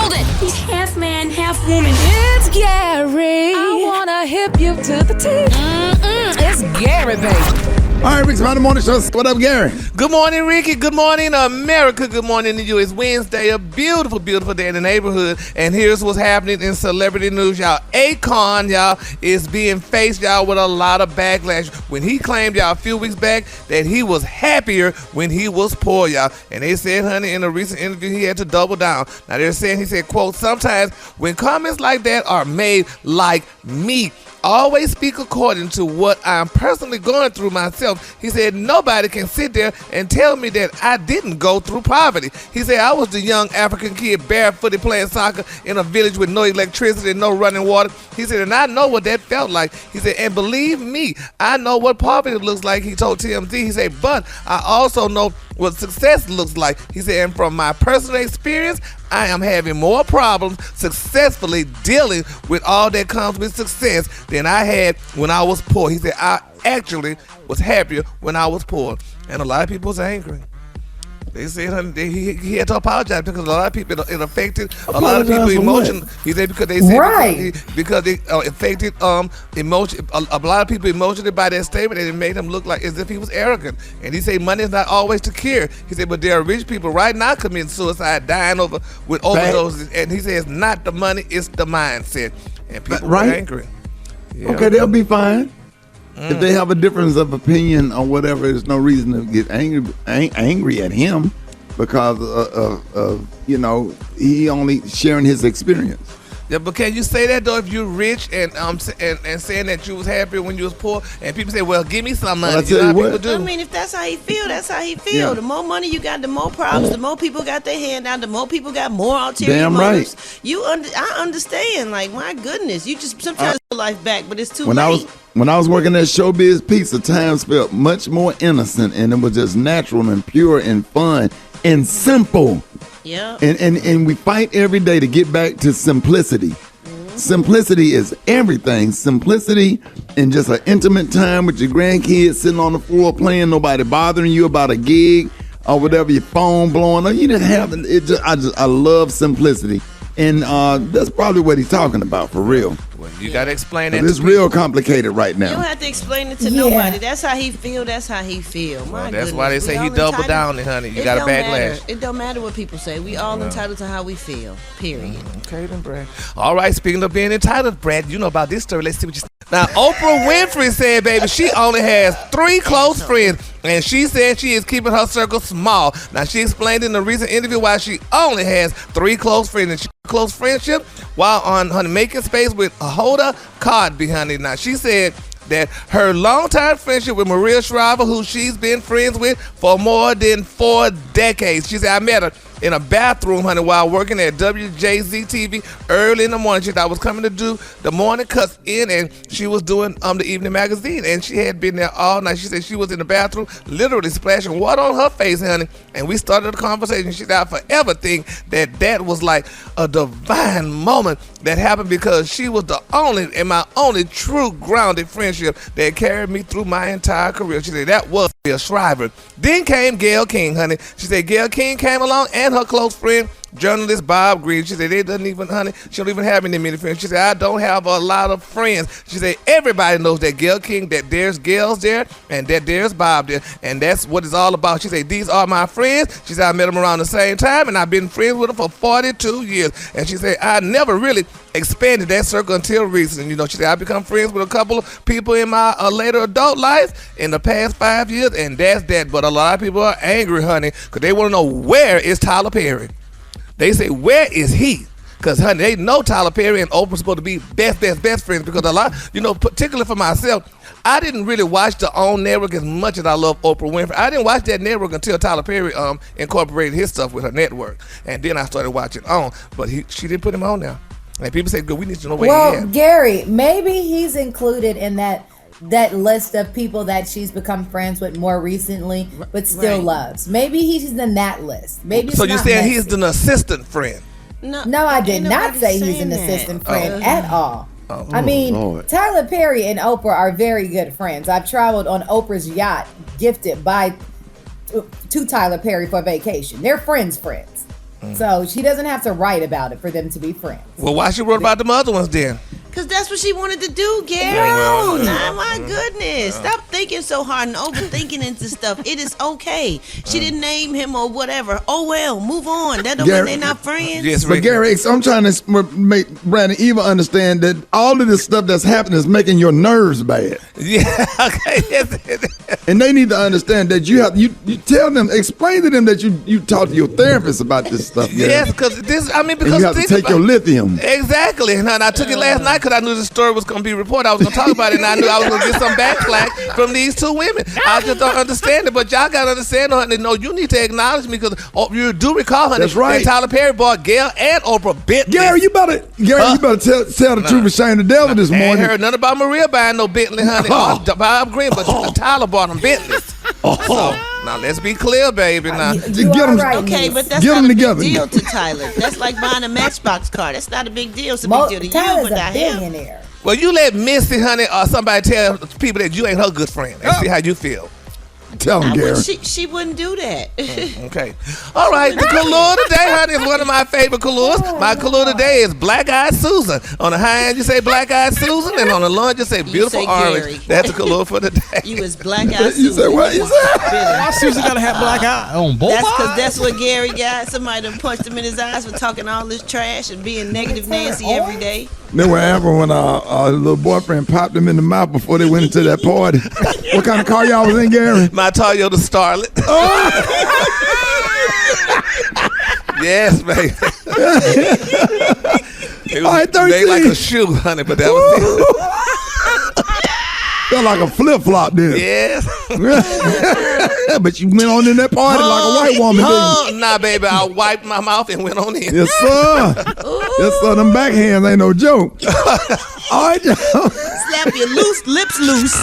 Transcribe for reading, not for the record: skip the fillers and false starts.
building. He's half man, half woman. It's Gary. I wanna hip you to the teeth. It's Gary, baby. All right, Rick's Friday Morning Show. What up, Gary? Good morning, Ricky. Good morning, America. Good morning to you. It's Wednesday, a beautiful, beautiful day in the neighborhood. And here's what's happening in celebrity news, y'all. Akon, y'all, is being faced, y'all, with a lot of backlash. When he claimed, y'all, a few weeks back that he was happier when he was poor, y'all. And they said, honey, in a recent interview, he had to double down. Now, they're saying, he said, quote, sometimes when comments like that are made like me, always speak according to what I'm personally going through myself. He said, nobody can sit there and tell me that I didn't go through poverty. He said, I was the young African kid barefooted playing soccer in a village with no electricity and no running water. He said, and I know what that felt like. He said, and believe me, I know what poverty looks like, he told TMZ. He said, but I also know what success looks like. He said, and from my personal experience, I am having more problems successfully dealing with all that comes with success than I had when I was poor. He said, I actually was happier when I was poor. And a lot of people was angry. They said he had to apologize because a lot of people, it affected a lot of people emotion. He said because they said because it affected emotion. A lot of people emotionally by that statement, and it made him look like as if he was arrogant. And he said money is not always to cure. He said, but there are rich people right now committing suicide, dying with overdoses. And he says not the money, it's the mindset. And people are angry. Yeah. Okay, they'll be fine. If they have a difference of opinion or whatever, there's no reason to get angry at him because of he only sharing his experience. Yeah, but can you say that though if you're rich and saying that you was happy when you was poor, and people say, well, give me some money. Well, you know how people do. I mean, if that's how he feel, that's how he feel. Yeah. The more money you got, the more problems. The more people got their hand down, the more people got more ulterior motives. Right. I understand. Like, my goodness, you just sometimes your life back, but it's too late. When I was working at Showbiz Pizza, times felt much more innocent, and it was just natural and pure and fun and simple. Yeah. And we fight every day to get back to simplicity. Mm-hmm. Simplicity is everything. Simplicity and just an intimate time with your grandkids sitting on the floor playing, nobody bothering you about a gig or whatever, your phone blowing up. You didn't have it. I love simplicity. And that's probably what he's talking about for real. Well, you got to explain that. It's real complicated right now. You don't have to explain it to nobody. That's how he feel. That's how he feel. Well, that's why they say he doubled down, honey. You got a backlash. It don't matter what people say. We all entitled to how we feel. Period. Okay, then, Brad. All right, speaking of being entitled, Brad, you know about this story. Let's see what you say. Now, Oprah Winfrey said, baby, she only has 3 close friends, and she said she is keeping her circle small. Now, she explained in a recent interview why she only has 3 close friends, and she close friendship while on her making space with Hoda Kotb, honey. Now, she said that her longtime friendship with Maria Shriver, who she's been friends with for more than 4 decades. She said, I met her in a bathroom, honey, while working at WJZ-TV early in the morning. She thought I was coming to do the morning cuts in, and she was doing the evening magazine, and she had been there all night. She said she was in the bathroom, literally splashing water on her face, honey, and we started a conversation. She said, I forever think that was like a divine moment that happened because she was my only true grounded friendship that carried me through my entire career. She said that was Maria Shriver. Then came Gayle King, honey. She said Gayle King came along, and her close friend, journalist Bob Green. She said, she don't even have many friends. She said, I don't have a lot of friends. She said, everybody knows that Gayle King, that there's Gayle's there, and that there's Bob there, and that's what it's all about. She said, these are my friends. She said, I met them around the same time, and I've been friends with them for 42 years. And she said, I never really expanded that circle until recently. She said, I become friends with a couple of people in my later adult life in the past 5 years, and that's that. But a lot of people are angry, honey, because they want to know, where is Tyler Perry? They say, where is he? Because, honey, they know Tyler Perry and Oprah supposed to be best friends, because a lot, particularly for myself, I didn't really watch the OWN network as much as I love Oprah Winfrey. I didn't watch that network until Tyler Perry incorporated his stuff with her network. And then I started watching OWN. But she didn't put him on now. And people say, good, we need to know where he is. Well, Gary, maybe he's included in that list of people that she's become friends with more recently, but still loves. Maybe he's in that list. Maybe. So you're saying he's an assistant friend? No, I did not say he's an assistant friend at all. I mean, Lord. Tyler Perry and Oprah are very good friends. I've traveled on Oprah's yacht, gifted to Tyler Perry for vacation. They're friends. So she doesn't have to write about it for them to be friends. Well, why she wrote about the other ones then? Because that's what she wanted to do, Gary. No. Nah, my goodness. Stop thinking so hard and overthinking into stuff. It is okay. She didn't name him or whatever. Oh, well, move on. That don't mean they're not friends. Yes, But Gary, I'm trying to make Brandon Eva understand that all of this stuff that's happening is making your nerves bad. Yeah, okay. Yes. And they need to understand that you tell them, explain to them that you talk to your therapist about this stuff. Gary. Yes, because and you have to take your lithium. Exactly. And I took it last night because I knew the story was going to be reported. I was going to talk about it, and I knew I was going to get some backlash from these two women. I just don't understand it, but y'all got to understand, honey. No, you need to acknowledge me because you do recall, honey. That's right. Tyler Perry bought Gail and Oprah Bentley. Gary, you better tell the truth and shame the devil this I ain't morning. heard nothing about Maria buying no Bentley, honey. Or Bob Green, but Tyler bought them Bentleys. So, now let's be clear, baby. Now, You Get are 'em- right, Okay, niece. but that's Get not them a together. big deal to Tyler. That's like buying a Matchbox car. That's not a big deal. It's a big deal to you, Tyler's but a not him. billionaire. well, you let Missy, honey, or somebody tell people that you ain't her good friend and see how you feel. Tell them, Gary. She wouldn't do that. Okay. All right. The color today, honey, is one of my favorite colors. My color today is Black Eyed Susan. On the high end, you say Black Eyed Susan, and on the low end, you say Beautiful say Orange. Gary. That's the color for the day. You was black eyed. You said what? You said? Why Susan gotta have black eye on both That's because eyes? that's what Gary got. Somebody done punched him in his eyes for talking all this trash and being negative Nancy every day. Then what happened when our little boyfriend popped him in the mouth before they went into that party? What kind of car y'all was in, Gary? My Toyota Starlet. Yes, baby. It All right, was made 13. like a shoe, honey, but that was it. Felt like a flip flop then. Yes. But you went on in that party like a white woman, didn't you? Nah, baby, I wiped my mouth and went on in. Yes, sir. Yes, sir. Them backhands ain't no joke. All right, y'all. Slap your lips loose.